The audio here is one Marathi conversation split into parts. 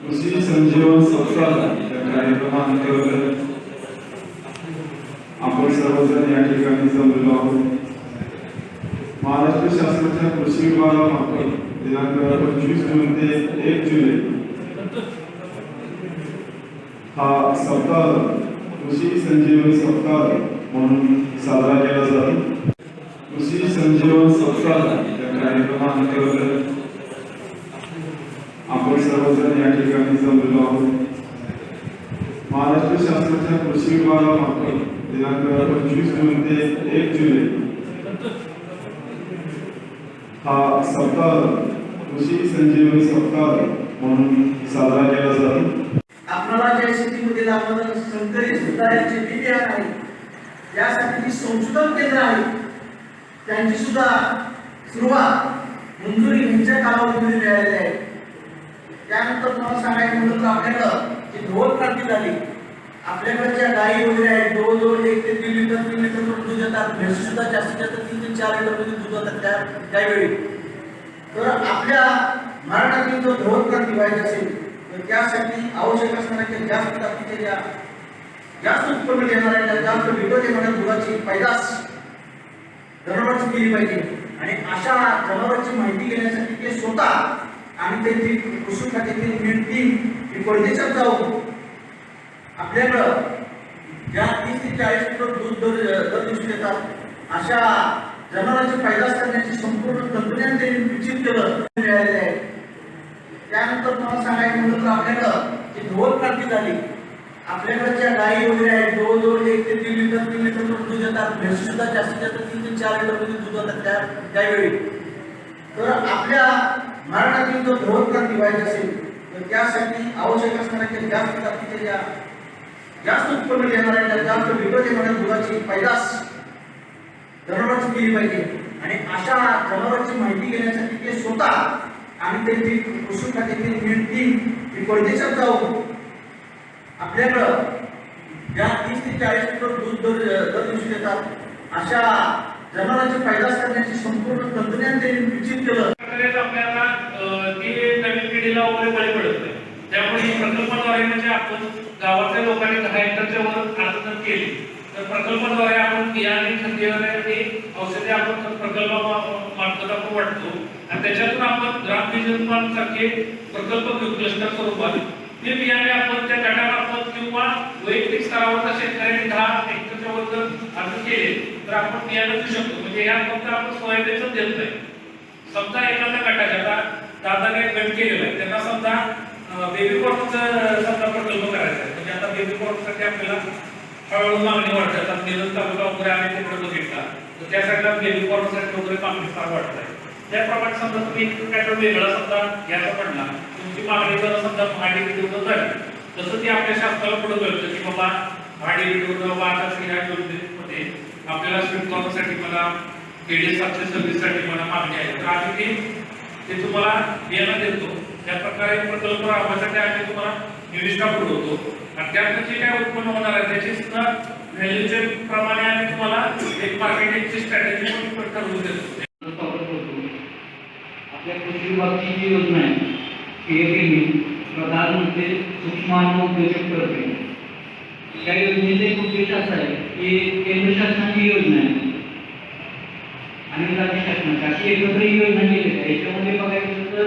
कृषी संजीवन सप्ताह या कार्यक्रमांतर्गत आपण सर्वजण या ठिकाणी जमलेलो आहोत। महाराष्ट्र शासनाच्या कृषी विभागामार्फत दिनांक 25 जून ते 1 जुलै हा सप्ताह कृषी संजीवन सप्ताह म्हणून साजरा केला जातो। कृषी संजीवन सप्ताह या कार्यक्रमांतर्गत आपण सर्वजण या ठिकाणी जमलेलो आहोत। महाराष्ट्र शासनाच्या कृषी विभागामार्फत दिनांक 25 जून ते 1 जुलै हा सप्ताह कृषी संजीवनी सप्ताह म्हणून साजरा केला जातो। आपल्याला ज्या शेतीमध्ये लागणारं संकरित सुधारायचे बी बियाणे आहे, यासाठी जी संशोधन केंद्र आहे त्यांची सुद्धा सुरुवात मंजुरी घ्यायच्या कालावधीमध्ये मिळालेली आहे। त्यानंतर तुम्हाला सांगायचं म्हणलं तर आपल्याकडं जी ढोल क्रांती झाली, आपल्याकडे ज्या गायी वगैरे आहेत जवळजवळ 1 ते 3 लिटर 3 लिटर दूध देतात, म्हशी सुद्धा जास्तीत जास्त 3 ते 4 लिटर दूध देतात त्यावेळी। तर आपल्या महाराष्ट्रातील जो ढोल क्रांती व्हायची असेल तर त्यासाठी आवश्यक असणाऱ्या जास्त जातीच्या जास्त उत्पन्न देणाऱ्या जास्त लिटर देणाऱ्या दुधाची पैदास जनावरांची केली पाहिजे आणि अशा जनावरांची माहिती घेण्यासाठी ते स्वतः आणि त्यांची कृषी खात्यातील मीटिंग परदेशात जाऊन आपल्याकडं ज्या 30 ते 40 लिटर दूध दर दिवशी देतात अशा जनावरांची पैदास करण्याची संपूर्ण तंत्रज्ञान त्यांनी विकसित केलं मिळालेले आहे। त्यानंतर तुम्हाला सांगायचं म्हणलं तर आपल्याकडं जी ढोल क्रांती झाली, आपल्याकडे ज्या गायी वगैरे आहेत जवळजवळ 1 ते 3 लिटर 3 लिटर दूध देतात, म्हशी सुद्धा जास्तीत जास्त 3 ते 4 लिटर दूध देतात त्यावेळी। तर आपल्या महाराष्ट्रातील जो ढोल क्रांती व्हायची असेल तर त्यासाठी आवश्यक असणाऱ्या जास्त जातीच्या जास्त उत्पन्न देणाऱ्या जास्त लिटर देणाऱ्या दुधाची पैदास जनावरांची केली पाहिजे आणि अशा जनावरांची माहिती घेण्यासाठी ते स्वतः आणि त्यांची कृषी खात्यातील मीटिंग परदेशात जाऊन आपल्याकडं ज्या 30 ते 40 लिटर दूध दर दिवशी देतात अशा जनावरांची पैदास करण्याची संपूर्ण तंत्रज्ञान त्यांनी विकसित केलं। आपल्याला ती नवीन पिढीला वगैरे बळी पडत नाही, त्यामुळे प्रकल्पाद्वारे म्हणजे आपण गावातल्या लोकांनी 10 हेक्टरच्या वर आर्जन केली तर प्रकल्पाद्वारे आपण बियाणे खते औषधे आपण प्रकल्पामार्फत आपण वाटतो आणि त्याच्यातून आपण ग्रामविजन सारखे प्रकल्प घेऊन क्लस्टर स्वरूपात ते बियाणे आपण त्या गटामार्फत किंवा वैयक्तिक स्तरावर शेतकऱ्यांनी 10 हेक्टरच्या वर जर अर्ज केले तर आपण बियाणे देऊ शकतो। म्हणजे या फक्त आपण सोयाबीनच देत नाही। समजा एखाद्या गटाच्या दादाने गट केलेला आहे, त्यांना समजा बेबी कॉर्नचा समजा प्रकल्प करायचा आहे, म्हणजे आता बेबी कॉर्नसाठी आपल्याला हळूहळू मागणी वाढतात। आता निलम तालुका वगैरे आम्ही तिकडे बघितला तर त्या साईडला बेबी कॉर्नसाठी वगैरे मागणी फार वाढत आहे। त्याप्रमाणे समजा तुम्ही काय वेगळा समजा घ्यायचा पडला, तुमची मागणी जर समजा भाडी विक्रीवर झाली तसं ते आपल्या शासनाला पुढे कळतं की बाबा भाडी विक्रीवर वाहतात या योजनेमध्ये आपल्याला स्वीट कॉर्नसाठी मला KD 726 साठी मला मागणी आहे, तर आम्ही ते तुम्हाला बियाणं देतो। त्या प्रकारे प्रकल्प राबवण्यासाठी आम्ही तुम्हाला निविष्ठा पुरवतो आणि त्यात जे काय उत्पन्न होणार आहे त्याची सुद्धा व्हॅल्यूचे प्रमाणे आम्ही तुम्हाला एक मार्केटिंगची स्ट्रॅटेजी पण ठरवून देतो। आपल्या कृषी विभागाची जी योजना आहे केली प्रधानमंत्री सूक्ष्म आणि उद्योजक करते, त्या योजनेचा एक उद्देश असा आहे की केंद्र शासनाची योजना आहे आणि राज्य शासनाची अशी एकत्र योजना केली आहे। याच्यामध्ये बघायचं तर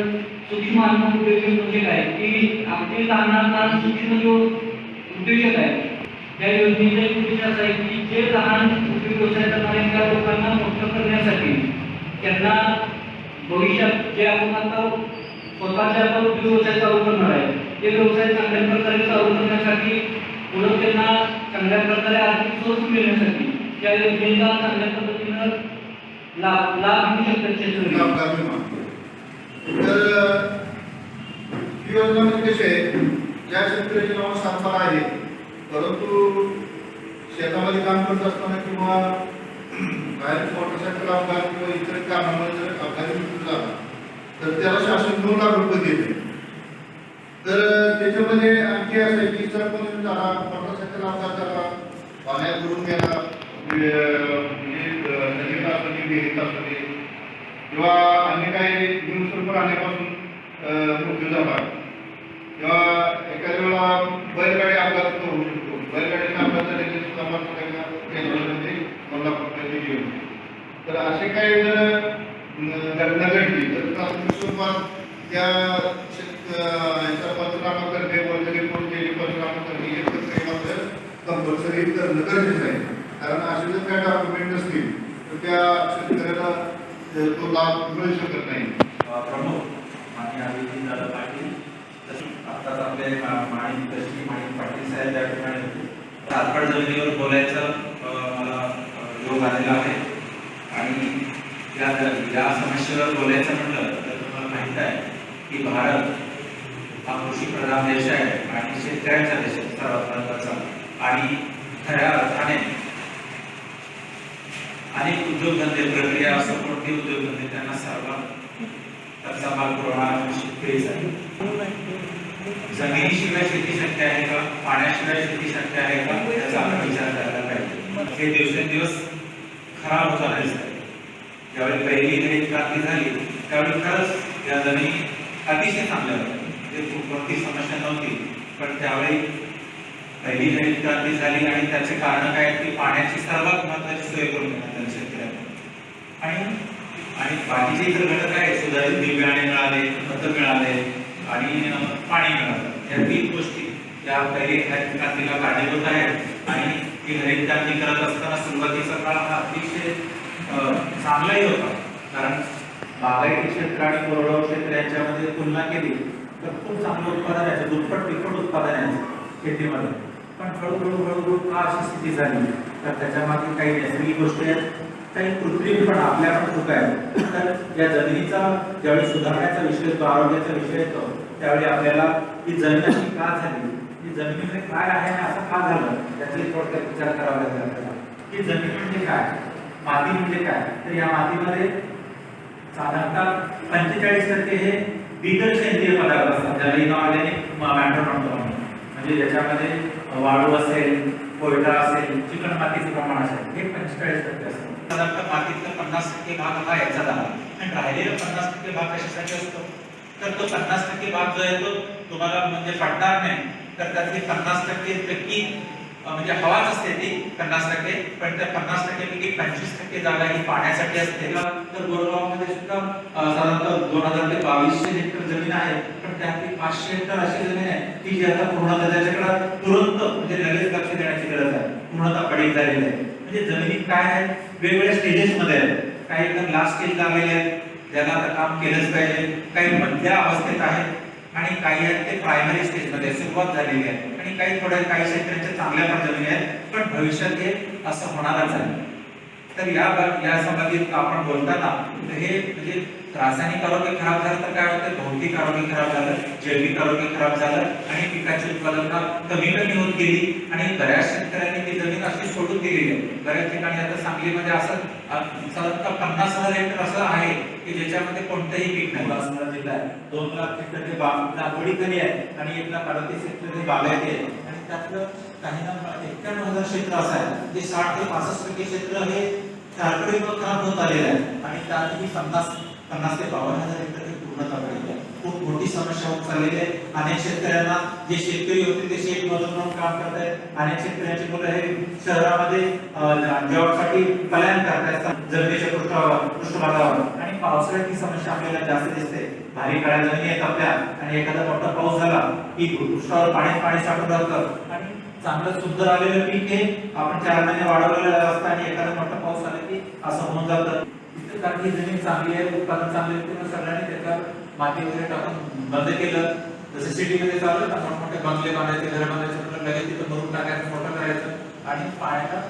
सूक्ष्म आणि उद्योजक म्हणजे काय की आपले लहान सूक्ष्म जो उद्योजक आहे त्या योजनेचा एक उद्देश असा आहे की जे लहान उद्योग व्यवसाय करणाऱ्या त्या लोकांना मोठं करण्यासाठी त्यांना भविष्यात जे आपण आता स्वतःच्या उद्योग व्यवसाय चालू करणार आहे ते व्यवसाय चांगल्या प्रकारे चालू करण्यासाठी पुढे त्यांना चांगल्या प्रकारे आर्थिक स्रोत मिळण्यासाठी त्या योजनेचा चांगल्या पद्धतीनं लाभ घेऊ शकतात शेतकरी। तर ही योजना म्हणजे कशी आहे, ज्या शेतकऱ्याचे नाव सातबारा आहे परंतु शेतामध्ये काम करत असताना किंवा बाहेर मोटरसायकल अपघात किंवा इतर कारणामुळे जर अपघाती मृत्यू झाला तर त्याला शासन 2 लाख रुपये देते। तर त्याच्यामध्ये आणखी असं आहे की जर कोणी झाला मोटरसायकल अपघात झाला, पाण्यात बुडून गेला, नदीत असू दे विहिरीत असू दे किंवा अन्य काही हिंसर्ग प्राण्यापासून मृत्यू झाला किंवा एखाद्या वेळा बैलगाडी अपघात होऊ शकतो. बैलगाडीच्या अपघातासाठी सुद्धा माणसाला केंद्रामध्ये कोल्हापूरमध्ये घेऊन. तर असे काही जर घटना घडली तर प्राथमिक स्वरूपात त्या याचा पंचनामा करणे, वर्गणी कोण केली पंचनामा करणे हे प्रक्रिया मात्र कंपल्सरी करणं गरजेचं आहे. कारण असे जर काही डॉक्युमेंट नसतील तर त्या शेतकऱ्याला तो लाभ मिळू शकत नाही. प्रमुख माननीय अभिजित दादा पाटील, तसेच आत्ताच आपले माणिक तशी माणिक पाटील साहेब या ठिकाणी होते. तात्काळ जमिनीवर बोलायचं मला योग आलेला आहे आणि या समस्येवर बोलायचं म्हटलं तर तुम्हाला माहीत आहे की भारत हा कृषी प्रधान देश आहे आणि शेतकऱ्यांचा देश आहे सर्वात महत्त्वाचा. आणि खऱ्या अर्थाने अनेक उद्योगधंदे प्रक्रिया असं कोणते उद्योगधंदे त्यांना सर्वात त्याचा भाग पुरवणारा शेतकरीच आहे. जमिनीशिवाय शेती शक्य आहे का, पाण्याशिवाय शेती शक्य आहे का, याचा आपण विचार करायला पाहिजे. हे दिवसेंदिवस खराब होत आहे. ज्यावेळी पहिली हरित क्रांती झाली त्यावेळी खरंच या जमिनी अतिशय चांगल्या होत्या, म्हणजे कोणती समस्या नव्हती. पण त्यावेळी पहिली हरित क्रांती झाली आणि त्याचे कारण काय की पाण्याची सर्वात महत्त्वाची सोय करून देण्यात शेतकऱ्यांना. आणि बाकीचे इतर घटक आहे, सुधारित बी बियाणे मिळाले, खतं मिळाले आणि पाणी मिळालं. या तीन गोष्टी या पहिली हरित क्रांतीला कारणीभूत आहेत. आणि ही हरित क्रांती करत असताना सुरुवातीचा काळ हा अतिशय चांगलाही होता, कारण बागायती क्षेत्र आणि कोरडवाहू क्षेत्र यांच्यामध्ये तुलना केली तर खूप चांगलं उत्पादन याचं, दुप्पट तिप्पट उत्पादन याचं शेतीमध्ये. पण हळूहळू का अशी स्थिती झाली तर त्याच्यामागे काही नैसर्गिक गोष्टी आहेत, काही कृत्रिम पण आपल्या पण चुका आहेत. तर या जमिनीचा ज्यावेळी सुधारण्याचा विषय येतो, आरोग्याचा विषय येतो, त्यावेळी आपल्याला ही जमीन अशी का झाली, ही जमिनीमध्ये काय आहे आणि असं का झालं त्याचे थोडक्यात विचार करावा लागेल आपल्याला. ही जमीन म्हणजे काय, माती म्हणजे काय. तर या मातीमध्ये साधारणतः 45% हे बिगर सेंद्रिय पदार्थ असतात, ज्याला इनऑर्गॅनिक मॅटर म्हणतो आपण. म्हणजे ज्याच्यामध्ये वाळू असेल, कोयटा असेल, चिकण मातीचं प्रमाण असेल, हे 45% असतं. साधारणतः मातीतला 50% भाग हा याचा झाला आणि राहिलेला 50% भाग कशासाठी असतो तर तो 50% भाग जो आहे तो तुम्हाला म्हणजे पडणार नाही. तर त्यातली 50% पैकी म्हणजे हवाच असते ती 50%, पण त्या 50% पैकी 25% जागा ही पाण्यासाठी असते. तर गोरगावमध्ये सुद्धा साधारणतः 2000 ते 2200 हेक्टर जमीन आहे, पण त्यातली 500 हेक्टर अशी जमीन आहे की जी आता पूर्णतः त्याच्याकडे तुरंत म्हणजे लगेच लक्ष देण्याची गरज आहे, पूर्णतः पडीक झालेली आहे. म्हणजे जमिनीत काय आहे, वेगवेगळ्या स्टेजेस मध्ये आहेत. काही एकदम लास्ट स्टेजला आलेले आहेत, ज्याला आता काम केलंच पाहिजे, काही मध्य अवस्थेत आहेत आणि काही आहेत ते प्रायमरी स्टेजमध्ये सुरुवात झालेली आहे आणि काही शेतकऱ्यांच्या चांगल्या पण जमिनी आहेत, पण भविष्यात हे असं होणारच आहे. तर या संबंधित आपण बोलताना हे म्हणजे रासायनिक आरोग्य खराब झालं तर काय होतं, भौतिक आरोग्य खराब झालं, जैविक आरोग्य खराब झालं आणि पिकाची उत्पादकता कमी होत गेली आणि बऱ्याच शेतकऱ्यांनी ती जमीन अशी सोडून दिलेली आहे. बऱ्याच ठिकाणी आता सांगलीमध्ये असं साधारणतः 50,000 हेक्टर असं आहे की ज्याच्यामध्ये कोणतंही पीक नाही. उल्हासनगर जिल्हा आहे, 2 लाख हेक्टर ते लागवडी कमी आहे आणि 1,38,000 हेक्टर ते बागायती आहे. आणि त्यातलं काही ना 91,000 क्षेत्र असं आहे जे 60 ते 65% क्षेत्र हे शार्पडीमुळे खराब होत आलेलं आहे आणि त्यातही 50 ते 52,000 हेक्टर हे पूर्णतः पडलेलं आहे. खूप मोठी समस्या होत चाललेली आहे. अनेक शेतकऱ्यांना जे शेतकरी होते ते शेत मजूर म्हणून काम करतायत. अनेक शेतकऱ्यांची मुलं हे शहरामध्ये जॉबसाठी पलायन करतायत जमिनीच्या पृष्ठभागावर आणि पावसाळ्यात ही समस्या आपल्याला जास्त दिसते. भारी काळ्या जमिनी आहेत आपल्या आणि एखादा मोठा पाऊस झाला की पृष्ठावर पाणी साठून राहतं आणि चांगलं सुंदर आलेलं पीक हे आपण 4 महिने वाढवलेलं असतं आणि एखादा मोठा पाऊस आला की असं होऊन जातं. इथं कारण ही जमीन चांगली आहे, उत्पादन चांगले आहे, सगळ्यांनी त्याच्यावर माती वगैरे टाकून बंद केलं. जसं सिटीमध्ये चाललं ना, मोठमोठे बंगले बांधायचे, घर बांधायचे, लगेच तिथं भरून टाकायचं, मोठं करायचं आणि पाण्याचा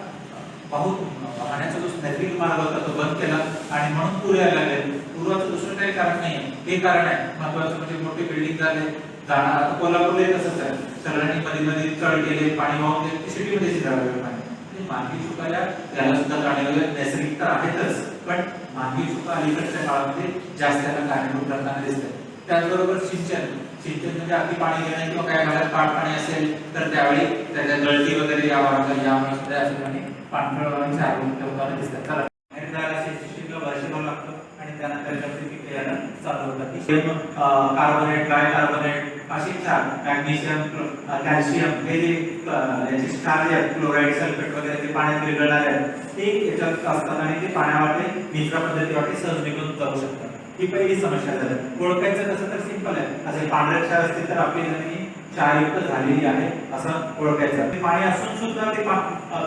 पाण्याचा जो नैसर्गिक मार्ग होता तो बंद केला आणि म्हणून पूर यायला लागले. पूर्वाचं दुसरं काही कारण नाही, हे कारण आहे महत्वाचं म्हणजे मोठी बिल्डिंग झाले जाणार. आता कोल्हापूरला तसंच आहे, सगळ्यांनी मध्ये चढ केले, पाणी वाहून गेले, सिटीमध्ये झालं पाणी. मानवी चुका याला सुद्धा जाणीव नैसर्गिक तर आहेतच, पण मानवी चुका अलीकडच्या काळामध्ये जास्त त्याला कारणीभूत ठरताना दिसतात. त्याचबरोबर सिंचन म्हणजे अति पाणी घेणं किंवा काय भागात पाणी असेल तर त्यावेळी त्याच्या गळती वगैरे यामुळे सुद्धा या ठिकाणी पाणथळ सारवून दिसतात. वर्षभर लागतो आणि त्यानंतर पिके यायला चालू होतात. कार्बोनेट, बायकार्बोनेट अशी क्षार मॅग्नेशियम कॅल्शियम हे जे याचे क्षार जे आहेत क्लोराईड सल्फेट वगैरे जे पाण्यात विरघळणारे आहेत ते याच्यात असतात आणि ते पाण्यावाटे निचरा पद्धतीवाटे सहज निघून जाऊ शकतात. ही पहिली समस्या झाली. ओळखायचं कसं तर सिंपल आहे. असे पांढरे क्षार असतील तर आपली जमीन क्षारयुक्त झालेली आहे असं ओळखायचं. ते पाणी असून सुद्धा ते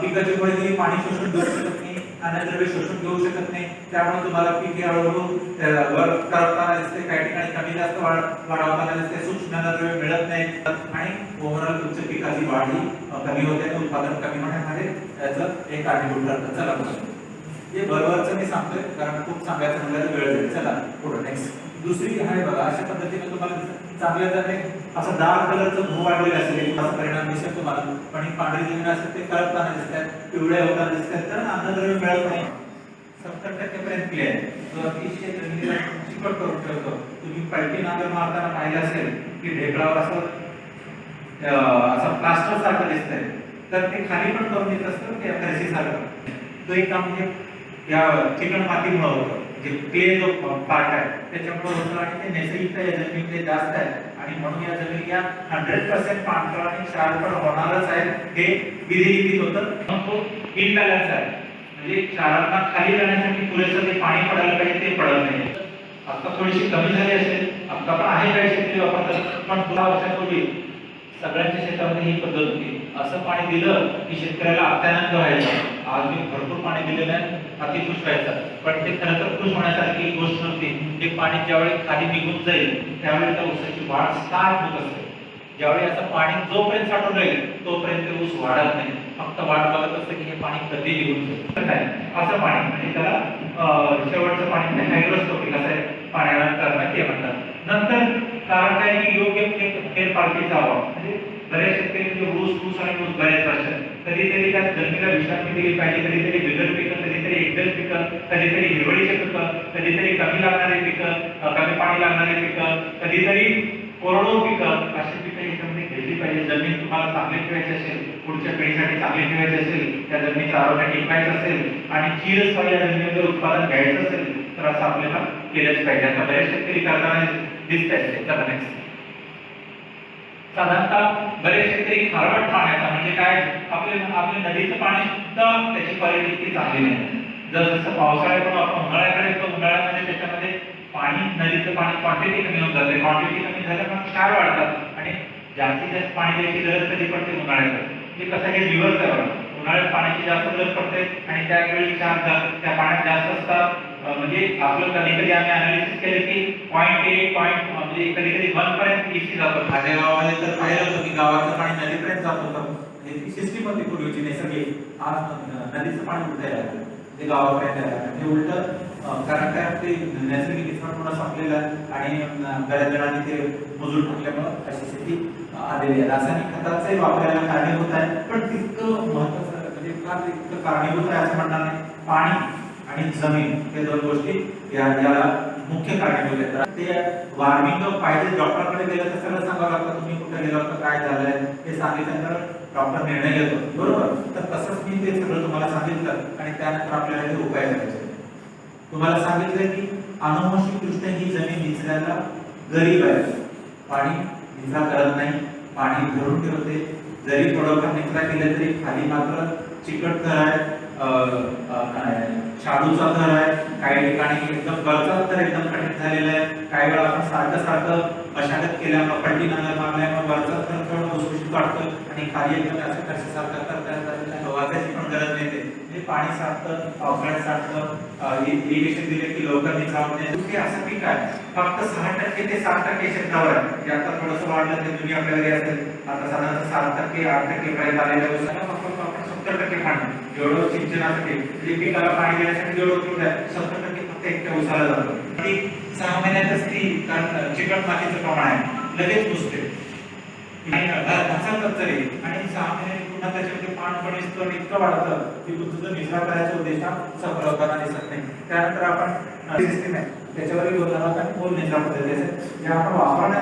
पिकाचे कोणीतरी पाणी शोषून घेऊ शकत नाही, अन्नद्रव्य शोषून घेऊ शकत नाही. त्यामुळे तुम्हाला पीक हळूहळू वर करताना दिसते, काही ठिकाणी कमी जास्त वाढवताना दिसते, सूक्ष्म अन्नद्रव्य मिळत नाही आणि ओव्हरऑल तुमच्या पिकाची वाढ ही कमी होते, उत्पादन कमी होण्यामध्ये याचं एक कारणीभूत ठरतं. चला हे बरोबरच मी सांगतोय कारण खूप सांगायचं म्हणलं वेळ जाईल. चला पुढे नेक्स्ट दुसरी आहे बघा. अशा पद्धतीने तुम्हाला चांगल्या जाते असं डार्क कलरचं भू वाढलेलं असेल असा परिणाम दिसेल तुम्हाला, पण ही पांढरी जमीन असेल ते करपताना दिसतात, पिवळ्या होताना दिसतात, तर अन्नद्रव्य मिळत नाही. 70% पर्यंत क्लिअर जो अतिशय जमिनीला चिकट करून ठेवतो. तुम्ही पलटी नांगर मारताना पाहिलं असेल की ढेकळावर असं प्लास्टर सारखं दिसतंय, तर ते खाली पण करून येत असतं ते फरशी सारखं. तो एक काम म्हणजे या चिकण मातीमुळे होतं, जे क्ले जो पार्ट आहे त्याच्यामुळे होतं आणि ते नैसर्गिक या जमिनीमध्ये जास्त आहे आणि म्हणून या जमिनी या 100% पाणथळ आणि क्षारफळ होणारच आहे हे विधिलिखित होतं. तो इम्बॅलन्स आहे, म्हणजे क्षारांना खाली जाण्यासाठी पुरेसं ते पाणी पडायला पाहिजे ते पडत नाही. आता थोडीशी कमी झाली असेल, आता पण आहे काही शेतकरी वापरतात, पण 10 वर्षापूर्वी सगळ्यांच्या शेतामध्ये ही पद्धत होती. असं पाणी दिलं की शेतकऱ्याला अत्यानंद व्हायचा. आज मी भरपूर पाणी दिलेलं आहे, अति खुश व्हायचा, पण ते खरं तर खुश होण्यासारखी एक गोष्ट नव्हती. ते पाणी ज्यावेळी खाली निघून जाईल त्यावेळी त्या ऊसाची वाढ स्टार्ट होत असते. ज्यावेळी असं पाणी जोपर्यंत साठून राहील तोपर्यंत ऊस वाढत नाही, फक्त वाट बघत असतं की हे पाणी कधी निघून जाईल. असं पाणी म्हणजे त्याला शेवटचं पाणी हायड्रोस्कोपिक असं पाण्याला करणं ते म्हणतात. नंतर कारण काय की योग्य फेरपालटीचा अभाव, म्हणजे बरेच शेतकरी ऊस आणि ऊस बरेच वर्ष कधीतरी त्या जमिनीला विश्रांती दिली पाहिजे, कधीतरी बिगर पिकं, कधीतरी एकदल पिकं, कधीतरी हिरवळीचे पिकं, कधीतरी कमी लागणारे पिकं, कमी पाणी लागणारे पिकं, कधीतरी कोरडो पिकं, अशी पिकं याच्यामध्ये घेतली पाहिजे. जमीन तुम्हाला चांगली ठेवायची असेल, पुढच्या पिढीसाठी चांगली ठेवायची असेल, त्या जमिनीचं आरोग्य टिकवायचं असेल आणि चिरस्थायी या जमिनीवर उत्पादन घ्यायचं असेल तर असं आपल्याला केलंच पाहिजे. आता बरेच शेतकरी करताना दिसत आहेत. साधारणतः बरेच शेतकरी खारवट पाण्याचा म्हणजे काय आपल्या नदीचं पाणी सुद्धा त्याची क्वालिटी इतकी चांगली नाही. जसं पावसाळ्याकडून आपण उन्हाळ्याकडे येतो, उन्हाळ्यामध्ये त्याच्यामध्ये पाणी नदीचं पाणी क्वांटिटी कमी होत जाते, क्वांटिटी कमी झाल्यामुळे क्षार वाढतात आणि जास्तीत जास्त पाणी द्यायची गरज कधी पडते उन्हाळ्यात. म्हणजे कसं हे रिव्हर्स आहे, उन्हाळ्यात पाण्याची जास्त गरज पडते आणि त्यावेळी क्षार त्या पाण्यात जास्त असतात. म्हणजे आपलं कधी आम्ही अनालिसिस केलं की 0.8 म्हणजे कधी 1 पर्यंत इसी जातो. माझ्या गावामध्ये तर पाहिलं होतं की गावाचं पाणी नदीपर्यंत जात होतं. ही सिस्टीम होती पूर्वीची नैसर्गिक. आज नदीचं पाणी उलटं आहे, ते गावापर्यंत आहे. म्हणजे उलटं कारण काय ते नैसर्गिक निसर्ग संपलेला आणि बऱ्याच जणांनी ते मजूर टाकल्यामुळे अशी स्थिती आलेली आहे. रासायनिक खताचाही वापरायला कारणीभूत आहे, पण तितकं महत्वाचं म्हणजे फार तितकं कारणीभूत आहे असं म्हणणार नाही. पाणी आणि जमीन हे दोन गोष्टी याला मुख्य कारणीभूत आहेत. ते वॉर्मिंग पाहिजे डॉक्टरकडे गेलं तर सगळं सांगावं लागतं, तुम्ही कुठे गेला होता, काय झालंय हे सांगितल्यानंतर डॉक्टर निर्णय घेतो, बरोबर. तर तसंच मी ते सगळं तुम्हाला सांगितलं आणि त्यानंतर आपल्याला ते उपाय करायचे. तुम्हाला सांगितलं की अनुवंशिकदृष्ट्या ही जमीन निचऱ्याला गरीब आहे, पाणी निचरा करत नाही, पाणी धरून ठेवते. जरी थोडंफार निचरा केलं तरी खाली मात्र चिकट थर आहे, शाडूचा थर आहे, काही ठिकाणी एकदम गळचा थर एकदम कठीण झालेला आहे. काही वेळा आपण सारखं मशागत केल्यामुळे पलटी नांगर मारल्यामुळे वरचा थर थोडं भुसभुशीत वाटतं आणि खाली एकदम असं कशासारखं करता वाजायची पण गरज नाही. म्हणजे पाणी साठतं, पावसाळ्यात साठतं, इरिगेशन दिले की लवकर निचरावत नाही. हे असं पीक आहे फक्त 6% ते 7% क्षेत्रावर आहे. म्हणजे आता थोडंसं वाढलं ते जुनी आपल्याकडे असेल, आता साधारण 7%, 8% पर्यंत आलेल्या उसाला फक्त आपण 70% पाणी एवढं सिंचनासाठी म्हणजे पिकाला पाणी देण्यासाठी जेवढं उपयोग आहे 70% फक्त एकट्या उसाला जातं. 6 महिन्यातच ती कारण चिकट मातीचं प्रमाण आहे लगेच पुसते घासातच तरी आणि 6 महिन्यात पुन्हा त्याच्यामध्ये पान पण इतकं वाढतं की तुझं निचरा करायच्या उद्देशात सफल होताना दिसत नाही. त्यानंतर आपण सिस्टीम आहे त्याच्यावरही बोलणार आणि मूल निचरा पद्धती जे आपण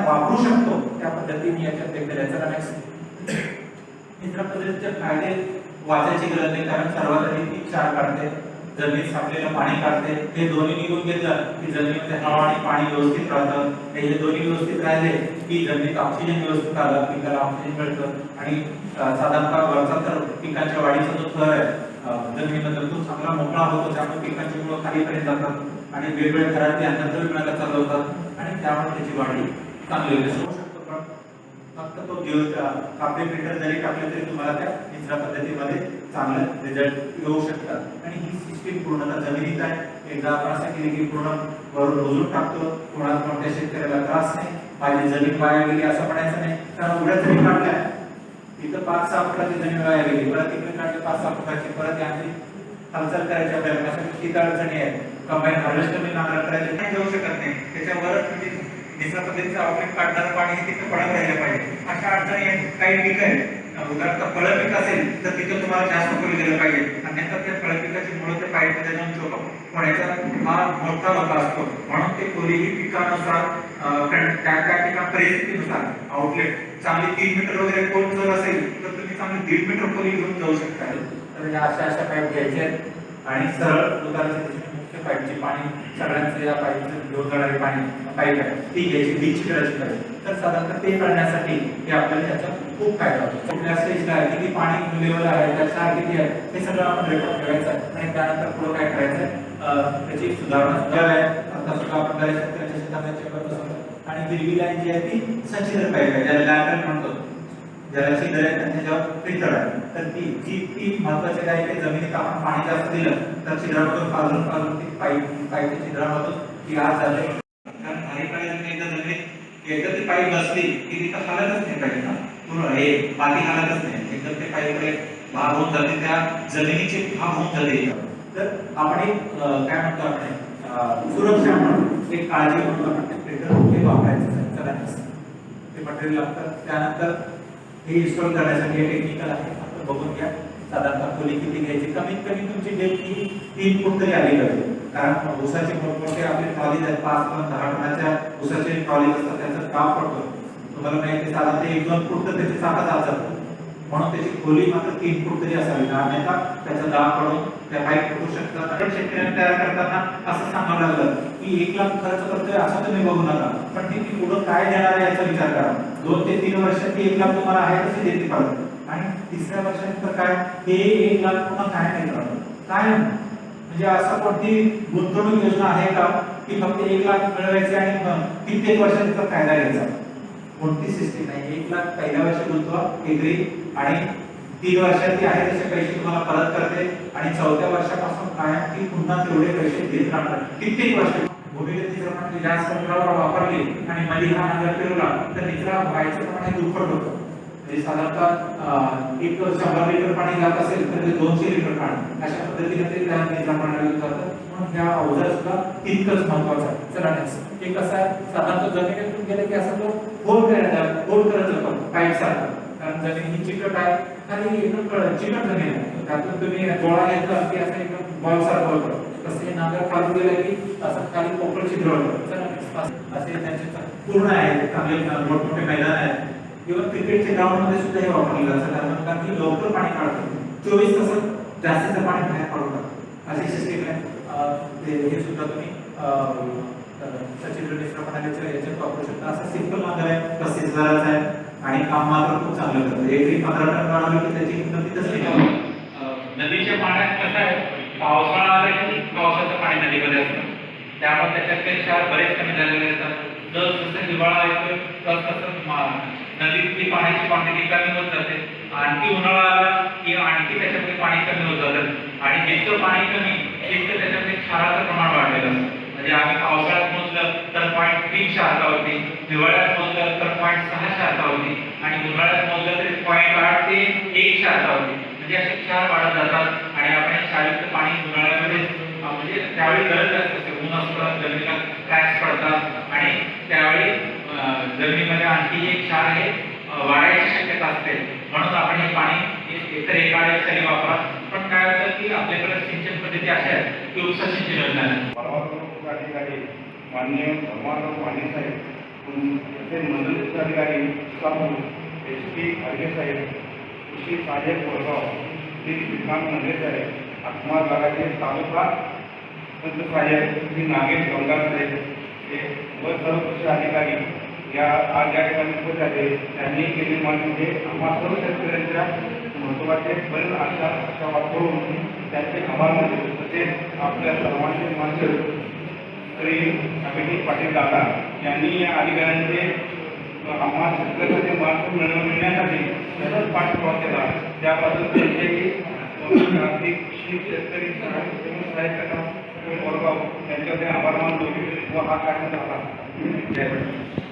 वापरू शकतो त्या पद्धतीने याच्यात देखील याचा निचरा पद्धतीचे फायदे वाचायची गरज नाही कारण सर्वात आधी ती क्षार काढते, जमिनीत साठलेलं पाणी काढते, हे दोन्ही निघून घेतलं की जमिनीमध्ये हवा आणि पाणी व्यवस्थित राहतं. हे दोन्ही व्यवस्थित राहिले की जमिनीत ऑक्सिजन व्यवस्थित आलं, पिकाला ऑक्सिजन मिळतं आणि साधारणतः वरचा तर पिकांच्या वाढीचा जो थर आहे जमिनीबद्दल तो चांगला मोकळा होतो. त्यामुळे पिकांची मुळं खालीपर्यंत जातात आणि वेगवेगळ्या घरातली अन्नद्रव्य मिळायला चालू होतात आणि त्यामुळे त्याची वाढी चांगली होते. फक्त तो कापे फिल्टर जरी टाकले तरी तुम्हाला त्या निचरा पद्धतीमध्ये चांगले रिझल्ट येऊ शकतात. आणि ही सिस्टीम पूर्णतः जमिनीत आहे. एकदा आपण असं केली की पूर्ण वरून रुजून टाकतो, कोणत्या शेतकऱ्याला त्रास नाही, माझी जमीन वाया गेली असं म्हणायचं नाही. कारण उड्या जरी काढल्या इथं 5-6 फुटाची जमीन वाया गेली, परत तिकडे काढली 5-6 फुटाची, परत यांची हालचाल करायची आपल्याला अशा किती अडचणी आहेत. कंबाईन हार्वेस्टरने नांगर करायचे नाही जाऊ शकत नाही, त्याच्यावरच म्हणजे निचरा पद्धतीचं आउटलेट काढणारं पाणी हे तिथं पडत राहिलं पाहिजे. अशा अडचणी आहेत. काही पिकं आहेत, उदाहरणार्थ फळं पीक असेल तर तिथं तुम्हाला जास्त खोली दिलं पाहिजे, अन्यथा त्या फळ पिकाची मुळं ते पाईपमध्ये जाऊन चोप होण्याचा हा मोठा धोका असतो. म्हणून ते खोली ही पिकानुसार त्या ठिकाण परिस्थितीनुसार आउटलेट चांगली 3 मीटर वगैरे खोल जर असेल तर तुम्ही चांगली 1.5 मीटर खोली घेऊन जाऊ शकता. तर या अशा पाईप घ्यायचे आणि सरळ दुधाचे मुख्य पाईपची पाणी सगळ्यांचं या पाईपचं घेऊन जाणारे पाणी पाईप आहे ती घ्यायची, बीच करायची पाहिजे. तर साधारणतः ते करण्यासाठी हे आपल्याला त्याचा खूप फायदा होतो. कुठल्या स्टेजला आहे, किती पाणी लेवल आहे, त्याचा किती आहे, हे सगळं आपण रेकॉर्ड ठेवायचं आहे आणि त्यानंतर पुढे काय करायचं आहे त्याची सुधारणा सुद्धा आहे. आता सुद्धा आपण करायचं त्याच्या शेतामध्ये करत असतो. आणि हिरवी लाईन जी आहे ती संचित पाईप आहे, ज्याला लॅटरल म्हणतो, ज्याला छिद्र आहे आणि त्याच्यावर फिल्टर आहे. तर ती महत्वाची आहे की जमिनीत आपण पाणी जास्त दिलं तर छिद्रामधून पाजून ती पाईपच्या छिद्रामधून ती आत जाते. कारण काही काळी एकदा ती पाईप बसली की तिथं हालतच नाही पाहिजे ना, पूर्ण हे माती हालतच नाही, एकदम ते पाईपकडे भाग होऊन जाते, त्या जमिनीचे भाग होऊन जाते. तर आपण एक काय म्हणतो आपण सुरक्षा म्हणून एक काळजी म्हणून आपण ते फिल्टर हे वापरायचं आहे. ते मटेरियल लागतं. त्यानंतर हे इन्स्टॉल करण्यासाठी हे टेक्निकल आहे, आपण बघून घ्या. साधारणतः खोली किती घ्यायची, कमीत कमी तुमची डेप्थ ही 3 फूट तरी आली पाहिजे. कारण ऊसाचे मोठमोठे आपले ट्रॉलीज आहेत, 5-10 टनाच्या ऊसाचे ट्रॉलीज असतात, त्याचं काम पडतो. तुम्हाला माहिती आहे साधारणतः 1-2 फूट तर त्याची ताकद आत जाते. म्हणून त्याची खोली मात्र 3 फूट तरी असावी, अन्यथा त्याचा दाब पडून त्या पाईप फुटू शकतात. आपण शेतकऱ्यांना तयार करताना असं सांगावं लागलं की 1 लाख खर्च करतोय असं तुम्ही बघू नका, पण ती पुढं काय देणार आहे याचा विचार करा. 2 ते 3 वर्षात ती 1 लाख तुम्हाला आहे तशी देते परत, आणि 3ऱ्या वर्षानंतर काय हे 1 लाख पुन्हा काय नाही करत काय. म्हणजे असं कोणती गुंतवणूक योजना आहे का की फक्त 1 लाख मिळवायचे आणि कित्येक वर्षांचा फायदा घ्यायचा? कोणती सिस्टीम नाही. 1 लाख पहिल्या वर्षी गुंतवा एकरी आणि 3 वर्षात ती आहे तसे पैसे तुम्हाला परत करते आणि 4थ्या वर्षापासून कायम ती पुन्हा तेवढे पैसे देत राहणार कित्येक वर्ष. भूमिगत निचरा जास्त अंतरावर वापरली आणि मध्ये हा अंतर फिरवला तर निचरा व्हायचं प्रमाण दुप्पट होतं. म्हणजे साधारणतः 100 लिटर पाणी जात असेल तर ते 200 लिटर पाणी अशा पद्धतीने ते त्या निचरा पाण्याला जातं. म्हणून ह्या अवजार सुद्धा तितकंच महत्वाचं आहे. चला नेक्स्ट एक कसं आहे, साधारणतः जमिनीतून गेलं की असं तो होल करत जातो पाईप सारखं. कारण जमीन ही चिकट आहे, खाली एकदम चिकट जमीन आहे, त्यातून तुम्ही गोळा घेतला की असं एकदम बॉल सारखं होतं. तसे नांगर खाली गेलं की असं खाली पोकळ छिद्र होतं. चला असे त्यांचे पूर्ण आहे, चांगले मोठमोठे मैदान आहेत. किंवा क्रिकेटच्या ग्राउंड मध्ये सुद्धा हे वापरलं जातं, कारण की लवकर पाणी काढतो, 24 तासात जास्तीचं पाणी बाहेर काढतात अशी सिस्टीम आहे. हे सुद्धा तुम्ही सचिन निचरा प्रणालीच्या याच्यात वापरू शकता. असं सिंपल नांगर आहे, 35,000चा आहे आणि काम मात्र खूप चांगलं करतं. एकरी 15 टन काढवलं की त्याची किंमत तिथंच नाही. नदीच्या पाण्यात कसं आहे, पावसाळा आला की पावसाचं पाणी नदीमध्ये असतं, त्यामुळे त्याच्यातले क्षार बरेच कमी झालेले असतात. जसं हिवाळा येतोय तसं नदीतली पाण्याची क्वांटिटी कमी होत जाते. आणखी उन्हाळा आला की आणखी त्याच्यामध्ये पाणी कमी होत जातं आणि जितकं पाणी कमी तितकं त्याच्यामध्ये क्षाराचं प्रमाण वाढलेलं असतं. म्हणजे आम्ही पावसाळ्यात मोजलं तर 0.3 क्षारता होती, हिवाळ्यात मोजलं तर 0.6 क्षारता होती आणि उन्हाळ्यात मोजलं तरी 0.8 ते 1 क्षारता होती. म्हणजे असे क्षार वाढत जातात आणि आपण क्षारयुक्त पाणी उन्हाळ्यामध्ये म्हणजे त्यावेळी गरज जास्त असते, ऊन असतं, जमिनीला क्रॅक्स पडतात आणि त्यावेळी जमिनीमध्ये आणखी एक क्षार हे वाढायची शक्यता असते. म्हणून आपण हे पाणी एकतर एकासाठी वापरा. पण काय होतं की आपल्याकडे सिंचन पद्धती अशा आहेत की उपसा सिंचन योजना अधिकारी माननीय धर्माराव पाणी साहेब, त्याचे मंडळाचे अधिकारी SP आडगे साहेब, कृषी सहाय्यक कोरगाव, श्री श्रीकांत नंदे साहेब, आत्मा भागाचे तालुका सहाय्यक श्री नागेश गंगार साहेब हे व सर्व कृषी अधिकारी या आज या ठिकाणी उपस्थित आहे. त्यांनी केलेली माहिती म्हणजे आम्हा सर्व शेतकऱ्यांच्या महत्त्वाचे बरेच आशा वापरून त्यांचे आभार मानले. तसेच आपल्या सर्वांचे मान्य श्री अभिजित पाटील दादा यांनी या अधिकाऱ्यांचे आम्हा शेतकऱ्यांचे मार्ग मिळण्यासाठी सतत पाठपुरावा केला. त्याबद्दल त्यांचे आर्थिक शेतकरी सहाय्यता वडगाव यांच्याकडे आभार मानतो व हा कार्यक्रम झाला.